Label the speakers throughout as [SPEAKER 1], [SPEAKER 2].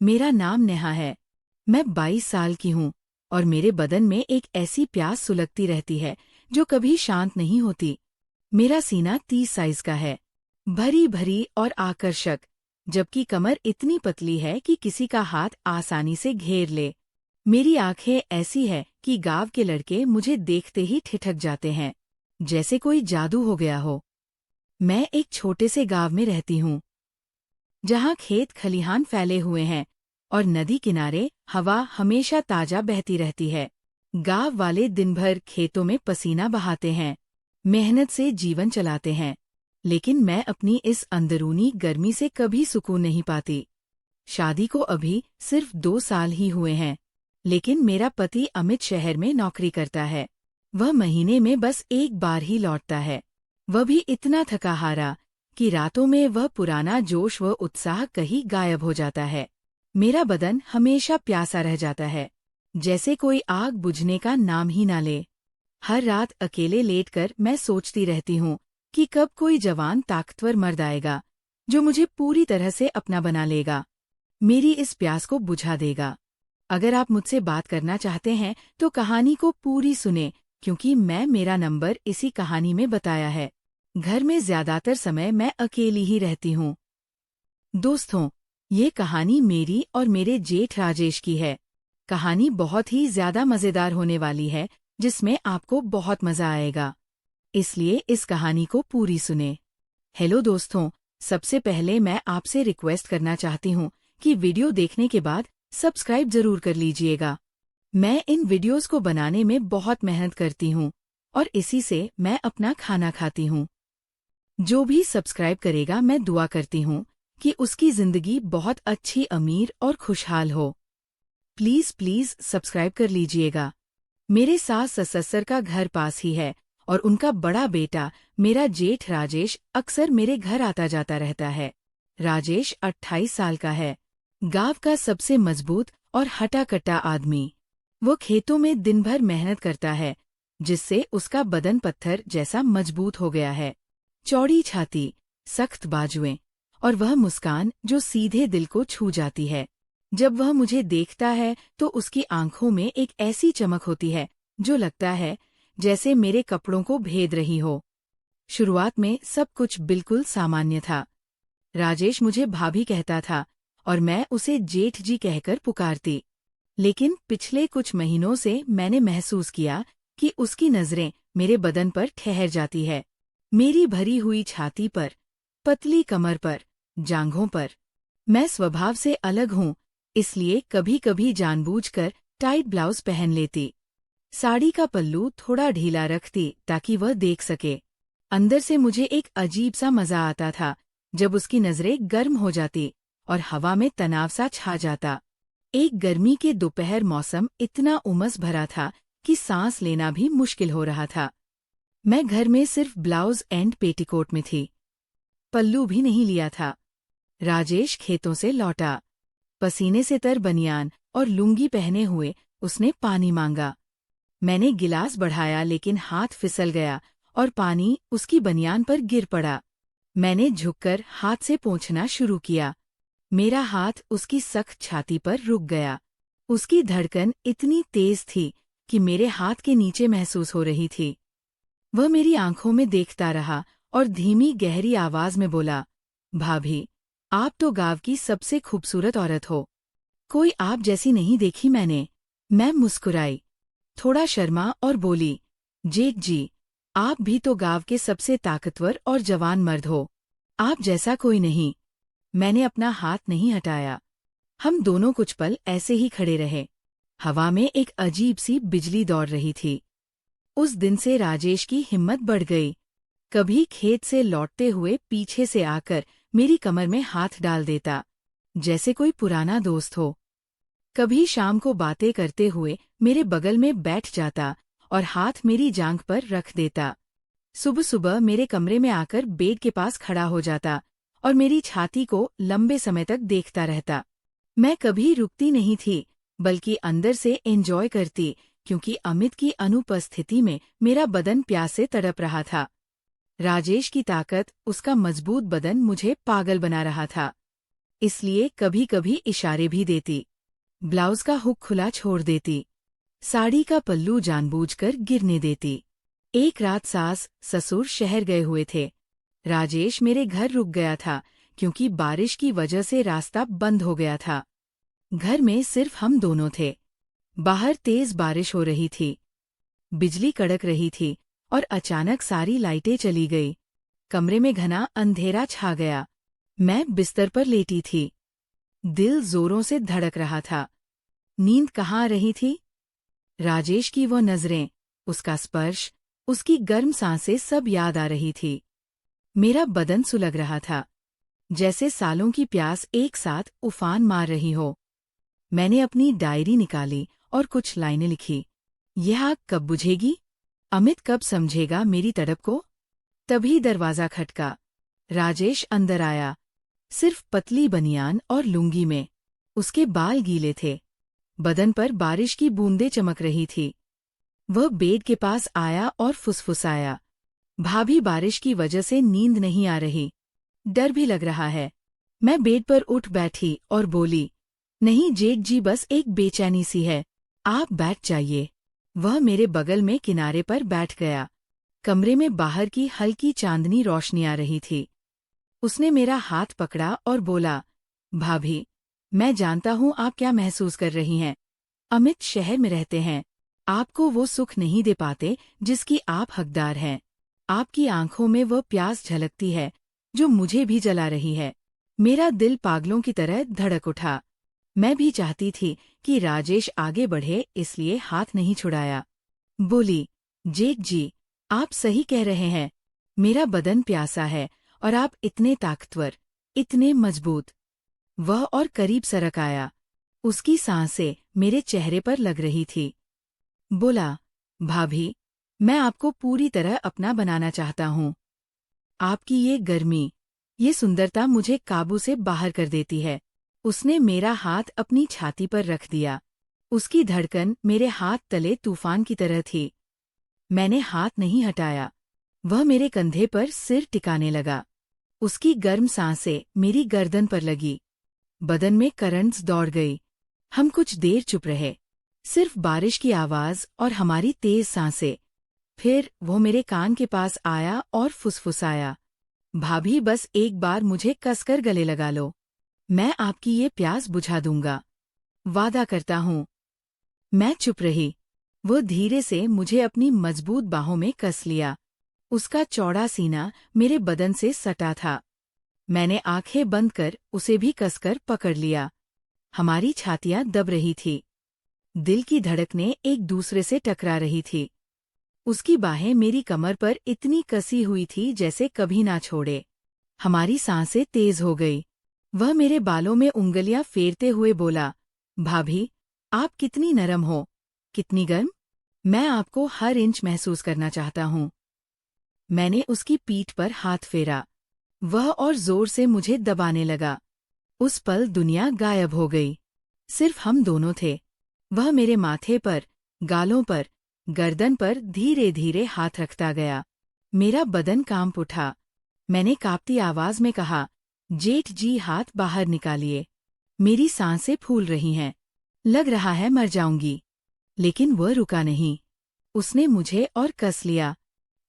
[SPEAKER 1] मेरा नाम नेहा है। मैं 22 साल की हूँ और मेरे बदन में एक ऐसी प्यास सुलगती रहती है जो कभी शांत नहीं होती। मेरा सीना 30 साइज का है, भरी भरी और आकर्षक, जबकि कमर इतनी पतली है कि किसी का हाथ आसानी से घेर ले। मेरी आंखें ऐसी है कि गांव के लड़के मुझे देखते ही ठिठक जाते हैं, जैसे कोई जादू हो गया हो। मैं एक छोटे से गांव में रहती हूँ, जहाँ खेत खलिहान फैले हुए हैं और नदी किनारे हवा हमेशा ताजा बहती रहती है। गांव वाले दिन भर खेतों में पसीना बहाते हैं, मेहनत से जीवन चलाते हैं, लेकिन मैं अपनी इस अंदरूनी गर्मी से कभी सुकून नहीं पाती। शादी को अभी सिर्फ 2 साल ही हुए हैं, लेकिन मेरा पति अमित शहर में नौकरी करता है। वह महीने में बस एक बार ही लौटता है, वह भी इतना थका हारा कि रातों में वह पुराना जोश व उत्साह कहीं गायब हो जाता है। मेरा बदन हमेशा प्यासा रह जाता है, जैसे कोई आग बुझने का नाम ही ना ले। हर रात अकेले लेटकर मैं सोचती रहती हूँ कि कब कोई जवान ताकतवर मर्द आएगा जो मुझे पूरी तरह से अपना बना लेगा, मेरी इस प्यास को बुझा देगा। अगर आप मुझसे बात करना चाहते हैं तो कहानी को पूरी सुने, क्योंकि मेरा नंबर इसी कहानी में बताया है। घर में ज्यादातर समय मैं अकेली ही रहती हूँ। दोस्तों, ये कहानी मेरी और मेरे जेठ राजेश की है। कहानी बहुत ही ज्यादा मजेदार होने वाली है, जिसमें आपको बहुत मजा आएगा, इसलिए इस कहानी को पूरी सुने। हेलो दोस्तों, सबसे पहले मैं आपसे रिक्वेस्ट करना चाहती हूँ कि वीडियो देखने के बाद सब्सक्राइब जरूर कर लीजिएगा। मैं इन वीडियोस को बनाने में बहुत मेहनत करती हूँ और इसी से मैं अपना खाना खाती हूँ। जो भी सब्सक्राइब करेगा, मैं दुआ करती हूँ कि उसकी जिंदगी बहुत अच्छी, अमीर और खुशहाल हो। प्लीज प्लीज सब्सक्राइब कर लीजिएगा। मेरे सास ससुर का घर पास ही है और उनका बड़ा बेटा मेरा जेठ राजेश अक्सर मेरे घर आता जाता रहता है। राजेश 28 साल का है, गांव का सबसे मजबूत और हटा-कट्टा आदमी। वो खेतों में दिन भर मेहनत करता है, जिससे उसका बदन पत्थर जैसा मजबूत हो गया है। चौड़ी छाती, सख्त बाजुएं और वह मुस्कान जो सीधे दिल को छू जाती है। जब वह मुझे देखता है तो उसकी आंखों में एक ऐसी चमक होती है जो लगता है जैसे मेरे कपड़ों को भेद रही हो। शुरुआत में सब कुछ बिल्कुल सामान्य था। राजेश मुझे भाभी कहता था और मैं उसे जेठ जी कहकर पुकारती। लेकिन पिछले कुछ महीनों से मैंने महसूस किया कि उसकी नजरें मेरे बदन पर ठहर जाती है, मेरी भरी हुई छाती पर, पतली कमर पर, जांघों पर। मैं स्वभाव से अलग हूँ, इसलिए कभी कभी जानबूझकर टाइट ब्लाउज पहन लेती। साड़ी का पल्लू थोड़ा ढीला रखती ताकि वह देख सके। अंदर से मुझे एक अजीब सा मजा आता था जब उसकी नजरें गर्म हो जाती और हवा में तनाव सा छा जाता। एक गर्मी के दोपहर मौसम इतना उमस भरा था कि सांस लेना भी मुश्किल हो रहा था। मैं घर में सिर्फ ब्लाउज एंड पेटीकोट में थी, पल्लू भी नहीं लिया था। राजेश खेतों से लौटा, पसीने से तर बनियान और लुंगी पहने हुए उसने पानी मांगा। मैंने गिलास बढ़ाया लेकिन हाथ फिसल गया और पानी उसकी बनियान पर गिर पड़ा। मैंने झुककर हाथ से पोंछना शुरू किया। मेरा हाथ उसकी सख्त छाती पर रुक गया। उसकी धड़कन इतनी तेज थी कि मेरे हाथ के नीचे महसूस हो रही थी। वह मेरी आंखों में देखता रहा और धीमी गहरी आवाज में बोला, भाभी, आप तो गांव की सबसे खूबसूरत औरत हो। कोई आप जैसी नहीं देखी मैंने। मैं मुस्कुराई, थोड़ा शर्मा और बोली, जेठ जी, आप भी तो गांव के सबसे ताकतवर और जवान मर्द हो। आप जैसा कोई नहीं। मैंने अपना हाथ नहीं हटाया। हम दोनों कुछ पल ऐसे ही खड़े रहे। हवा में एक अजीब सी बिजली दौड़ रही थी। उस दिन से राजेश की हिम्मत बढ़ गई। कभी खेत से लौटते हुए पीछे से आकर मेरी कमर में हाथ डाल देता, जैसे कोई पुराना दोस्त हो। कभी शाम को बातें करते हुए मेरे बगल में बैठ जाता और हाथ मेरी जांघ पर रख देता। सुबह सुबह मेरे कमरे में आकर बेड के पास खड़ा हो जाता और मेरी छाती को लंबे समय तक देखता रहता। मैं कभी रुकती नहीं थी, बल्कि अंदर से एंजॉय करती, क्योंकि अमित की अनुपस्थिति में मेरा बदन प्यास से तड़प रहा था। राजेश की ताकत, उसका मजबूत बदन मुझे पागल बना रहा था। इसलिए कभी कभी इशारे भी देती। ब्लाउज का हुक खुला छोड़ देती। साड़ी का पल्लू जानबूझकर गिरने देती। एक रात सास ससुर शहर गए हुए थे। राजेश मेरे घर रुक गया था क्योंकि बारिश की वजह से रास्ता बंद हो गया था। घर में सिर्फ हम दोनों थे। बाहर तेज बारिश हो रही थी। बिजली कड़क रही थी और अचानक सारी लाइटें चली गई। कमरे में घना अंधेरा छा गया। मैं बिस्तर पर लेटी थी। दिल जोरों से धड़क रहा था। नींद कहाँ आ रही थी? राजेश की वो नजरें, उसका स्पर्श, उसकी गर्म सांसें सब याद आ रही थी। मेरा बदन सुलग रहा था, जैसे सालों की प्यास एक साथ उफान मार रही हो। मैंने अपनी डायरी निकाली और कुछ लाइनें लिखी। यह आग कब बुझेगी? अमित कब समझेगा मेरी तड़प को? तभी दरवाजा खटका। राजेश अंदर आया, सिर्फ पतली बनियान और लुंगी में। उसके बाल गीले थे। बदन पर बारिश की बूंदें चमक रही थी। वह बेड के पास आया और फुसफुसाया, भाभी बारिश की वजह से नींद नहीं आ रही, डर भी लग रहा है। मैं बेड पर उठ बैठी और बोली, नहीं जेठ जी, बस एक बेचैनी सी है, आप बैठ जाइए। वह मेरे बगल में किनारे पर बैठ गया। कमरे में बाहर की हल्की चांदनी रोशनी आ रही थी। उसने मेरा हाथ पकड़ा और बोला, भाभी, मैं जानता हूँ आप क्या महसूस कर रही हैं। अमित शहर में रहते हैं, आपको वो सुख नहीं दे पाते जिसकी आप हकदार हैं। आपकी आंखों में वह प्यास झलकती है जो मुझे भी जला रही है। मेरा दिल पागलों की तरह धड़क उठा। मैं भी चाहती थी कि राजेश आगे बढ़े, इसलिए हाथ नहीं छुड़ाया। बोली, जेठ जी, आप सही कह रहे हैं। मेरा बदन प्यासा है और आप इतने ताकतवर, इतने मजबूत। वह और करीब सरक आया। उसकी सांसें मेरे चेहरे पर लग रही थी। बोला, भाभी, मैं आपको पूरी तरह अपना बनाना चाहता हूँ। आपकी ये गर्मी, ये सुंदरता मुझे काबू से बाहर कर देती है। उसने मेरा हाथ अपनी छाती पर रख दिया। उसकी धड़कन मेरे हाथ तले तूफान की तरह थी। मैंने हाथ नहीं हटाया। वह मेरे कंधे पर सिर टिकाने लगा। उसकी गर्म सांसें मेरी गर्दन पर लगी। बदन में करंट्स दौड़ गई। हम कुछ देर चुप रहे, सिर्फ बारिश की आवाज और हमारी तेज सांसें। फिर वो मेरे कान के पास आया और फुसफुसाया, भाभी, बस एक बार मुझे कसकर गले लगा लो। मैं आपकी ये प्यास बुझा दूंगा, वादा करता हूँ। मैं चुप रही। वो धीरे से मुझे अपनी मजबूत बाहों में कस लिया। उसका चौड़ा सीना मेरे बदन से सटा था। मैंने आंखें बंद कर उसे भी कसकर पकड़ लिया। हमारी छातियां दब रही थी। दिल की धड़कनें एक दूसरे से टकरा रही थी। उसकी बाहें मेरी कमर पर इतनी कसी हुई थी जैसे कभी ना छोड़े। हमारी सांसें तेज हो गई। वह मेरे बालों में उंगलियां फेरते हुए बोला, भाभी, आप कितनी नरम हो, कितनी गर्म। मैं आपको हर इंच महसूस करना चाहता हूँ। मैंने उसकी पीठ पर हाथ फेरा। वह और जोर से मुझे दबाने लगा। उस पल दुनिया गायब हो गई। सिर्फ हम दोनों थे। वह मेरे माथे पर, गालों पर, गर्दन पर धीरे धीरे हाथ रखता गया। मेरा बदन कांप उठा। मैंने कांपती आवाज में कहा, जेठ जी, हाथ बाहर निकालिए। मेरी सांसें फूल रही हैं, लग रहा है मर जाऊंगी। लेकिन वह रुका नहीं। उसने मुझे और कस लिया।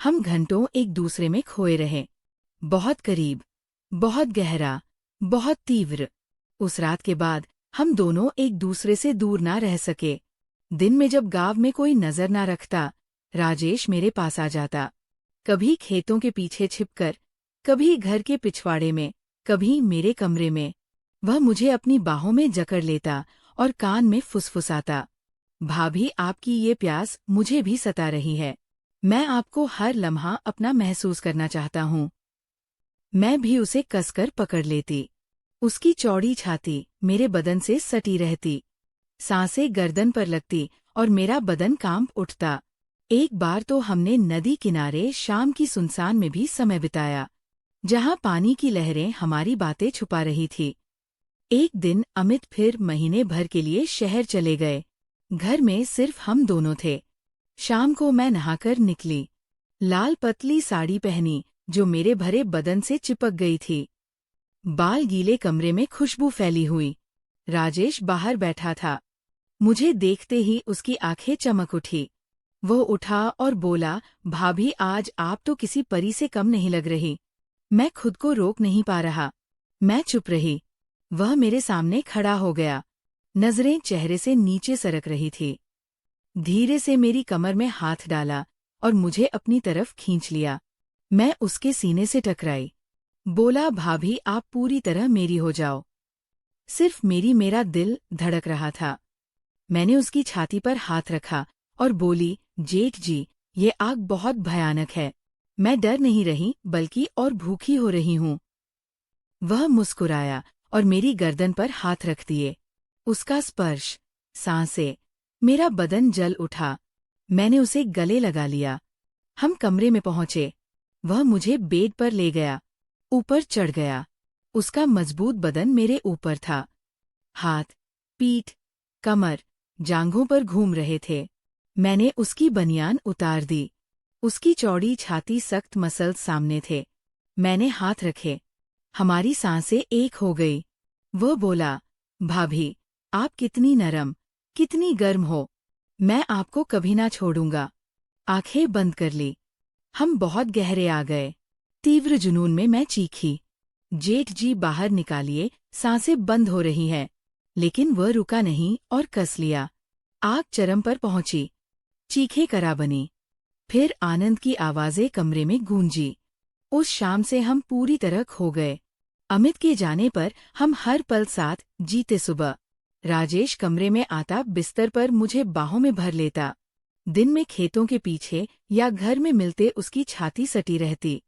[SPEAKER 1] हम घंटों एक दूसरे में खोए रहे, बहुत करीब, बहुत गहरा, बहुत तीव्र। उस रात के बाद हम दोनों एक दूसरे से दूर ना रह सके। दिन में जब गांव में कोई नजर ना रखता, राजेश मेरे पास आ जाता। कभी खेतों के पीछे छिपकर, कभी घर के पिछवाड़े में, कभी मेरे कमरे में। वह मुझे अपनी बाहों में जकड़ लेता और कान में फुसफुसाता, भाभी, आपकी ये प्यास मुझे भी सता रही है। मैं आपको हर लम्हा अपना महसूस करना चाहता हूँ। मैं भी उसे कसकर पकड़ लेती। उसकी चौड़ी छाती मेरे बदन से सटी रहती। सांसें गर्दन पर लगती और मेरा बदन कांप उठता। एक बार तो हमने नदी किनारे शाम की सुनसान में भी समय बिताया, जहाँ पानी की लहरें हमारी बातें छुपा रही थी। एक दिन अमित फिर महीने भर के लिए शहर चले गए। घर में सिर्फ हम दोनों थे। शाम को मैं नहाकर निकली। लाल पतली साड़ी पहनी जो मेरे भरे बदन से चिपक गई थी। बाल गीले कमरे में खुशबू फैली हुई। राजेश बाहर बैठा था। मुझे देखते ही उसकी आंखें चमक उठी। वो उठा और बोला, भाभी आज आप तो किसी परी से कम नहीं लग रही। मैं खुद को रोक नहीं पा रहा। मैं चुप रही। वह मेरे सामने खड़ा हो गया। नजरें चेहरे से नीचे सरक रही थी। धीरे से मेरी कमर में हाथ डाला और मुझे अपनी तरफ खींच लिया। मैं उसके सीने से टकराई। बोला, भाभी आप पूरी तरह मेरी हो जाओ। सिर्फ मेरा दिल धड़क रहा था। मैंने उसकी छाती पर हाथ रखा और बोली, जेठ जी, ये आग बहुत भयानक है। मैं डर नहीं रही बल्कि और भूखी हो रही हूँ। वह मुस्कुराया और मेरी गर्दन पर हाथ रख दिए। उसका स्पर्श, सांसें, मेरा बदन जल उठा। मैंने उसे गले लगा लिया। हम कमरे में पहुंचे। वह मुझे बेड पर ले गया, ऊपर चढ़ गया। उसका मजबूत बदन मेरे ऊपर था। हाथ, पीठ, कमर, जांघों पर घूम रहे थे। मैंने उसकी बनियान उतार दी। उसकी चौड़ी छाती, सख्त मसल्स सामने थे। मैंने हाथ रखे। हमारी सांसें एक हो गई। वो बोला, भाभी आप कितनी नरम, कितनी गर्म हो। मैं आपको कभी ना छोड़ूंगा। आंखें बंद कर ली। हम बहुत गहरे आ गए। तीव्र जुनून में मैं चीखी, जेठ जी बाहर निकालिए, सांसें बंद हो रही हैं। लेकिन वह रुका नहीं और कस लिया। आग चरम पर पहुंची। चीखें करा बनी। फिर आनंद की आवाजें कमरे में गूंजी। उस शाम से हम पूरी तरह खो गए। अमित के जाने पर हम हर पल साथ जीते। सुबह राजेश कमरे में आता, बिस्तर पर मुझे बाहों में भर लेता। दिन में खेतों के पीछे या घर में मिलते उसकी छाती सटी रहती।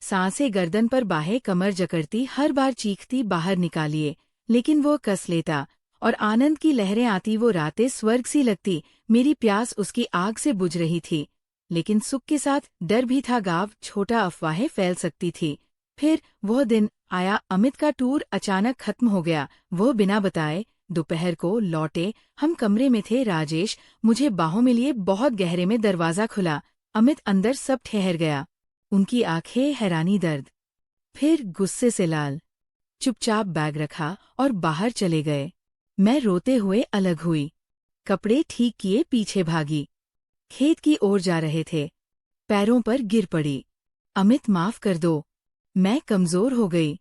[SPEAKER 1] सांसें गर्दन पर, बाहें कमर जकड़ती, हर बार चीखती, बाहर निकालिए, लेकिन वो कस लेता। और आनंद की लहरें आती, वो रातें स्वर्ग सी लगती। मेरी प्यास उसकी आग से बुझ रही थी, लेकिन सुख के साथ डर भी था। गाँव छोटा, अफवाहें फैल सकती थी। फिर वह दिन आया। अमित का टूर अचानक खत्म हो गया। वो बिना बताए दोपहर को लौटे। हम कमरे में थे। राजेश मुझे बाहों में लिए बहुत गहरे में दरवाजा खुला। अमित अंदर, सब ठहर गया। उनकी आंखें हैरानी, दर्द, फिर गुस्से से लाल। चुपचाप बैग रखा और बाहर चले गए। मैं रोते हुए अलग हुई। कपड़े ठीक किए, पीछे भागी। खेत की ओर जा रहे थे। पैरों पर गिर पड़ी। अमित माफ कर दो, मैं कमजोर हो गई।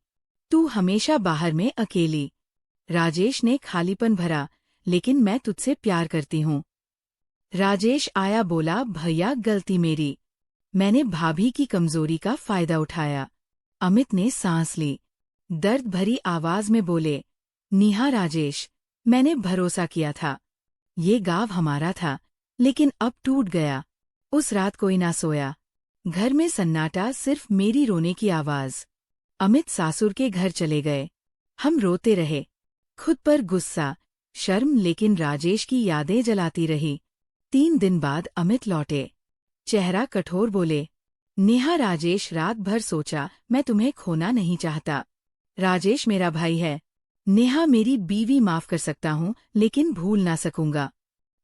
[SPEAKER 1] तू हमेशा बाहर में अकेली। राजेश ने खालीपन भरा, लेकिन मैं तुझसे प्यार करती हूँ। राजेश आया, बोला, भैया गलती मेरी। मैंने भाभी की कमजोरी का फायदा उठाया। अमित ने सांस ली। दर्द भरी आवाज में बोले, नेहा राजेश, मैंने भरोसा किया था। ये गाँव हमारा था, लेकिन अब टूट गया। उस रात कोई ना सोया। घर में सन्नाटा, सिर्फ मेरी रोने की आवाज। अमित सासुर के घर चले गए। हम रोते रहे, खुद पर गुस्सा, शर्म, लेकिन राजेश की यादें जलाती रही। 3 दिन बाद अमित लौटे। चेहरा कठोर, बोले, नेहा राजेश रात भर सोचा, मैं तुम्हें खोना नहीं चाहता। राजेश मेरा भाई है। नेहा मेरी बीवी, माफ कर सकता हूँ लेकिन भूल ना सकूंगा।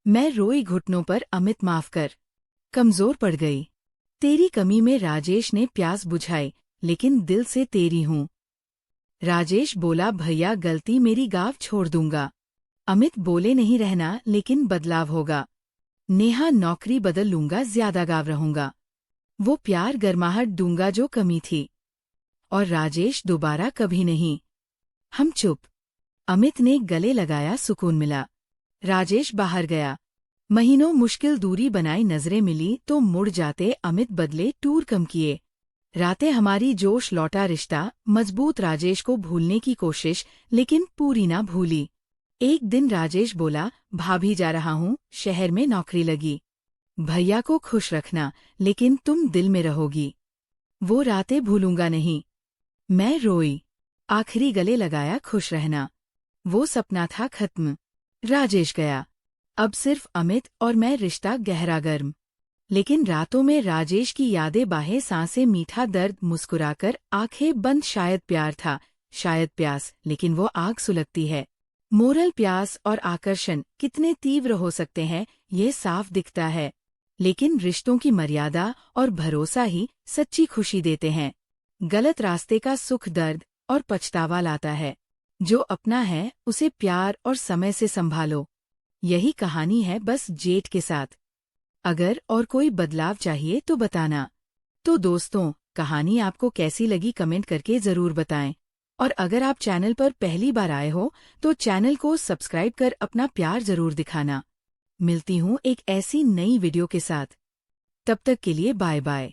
[SPEAKER 1] मैं रोई घुटनों पर, अमित माफ कर। कमजोर पड़ गई। तेरी कमी में राजेश ने प्यास बुझाई, लेकिन दिल से तेरी हूँ। राजेश बोला, भैया गलती मेरी, गाँव छोड़ दूंगा। अमित बोले, नहीं रहना, लेकिन बदलाव होगा। नेहा नौकरी बदल लूंगा, ज्यादा गाँव रहूंगा। वो प्यार, गर्माहट दूंगा जो कमी थी। और राजेश दोबारा कभी नहीं। हम चुप। अमित ने गले लगाया, सुकून मिला। राजेश बाहर गया। महीनों मुश्किल दूरी बनाई, नजरें मिली तो मुड़ जाते। अमित बदले, टूर कम किए। रातें हमारी, जोश लौटा, रिश्ता मजबूत। राजेश को भूलने की कोशिश, लेकिन पूरी ना भूली। एक दिन राजेश बोला, भाभी जा रहा हूँ, शहर में नौकरी लगी। भैया को खुश रखना, लेकिन तुम दिल में रहोगी। वो रातें भूलूंगा नहीं। मैं रोई। आखिरी गले लगाया, खुश रहना। वो सपना था खत्म। राजेश गया। अब सिर्फ अमित और मैं, रिश्ता गहरा, गर्म। लेकिन रातों में राजेश की यादें, बाहें, सांसें, मीठा दर्द, मुस्कुराकर, आंखें बंद। शायद प्यार था, शायद प्यास, लेकिन वो आग सुलगती है। मोरल, प्यास और आकर्षण कितने तीव्र हो सकते हैं, ये साफ दिखता है। लेकिन रिश्तों की मर्यादा और भरोसा ही सच्ची खुशी देते हैं। गलत रास्ते का सुख, दर्द, और पछतावा लाता है। जो अपना है उसे प्यार और समय से संभालो। यही कहानी है बस जेठ के साथ। अगर और कोई बदलाव चाहिए तो बताना। तो दोस्तों, कहानी आपको कैसी लगी कमेंट करके ज़रूर बताएं। और अगर आप चैनल पर पहली बार आए हो तो चैनल को सब्सक्राइब कर अपना प्यार ज़रूर दिखाना। मिलती हूँ एक ऐसी नई वीडियो के साथ। तब तक के लिए बाय बाय।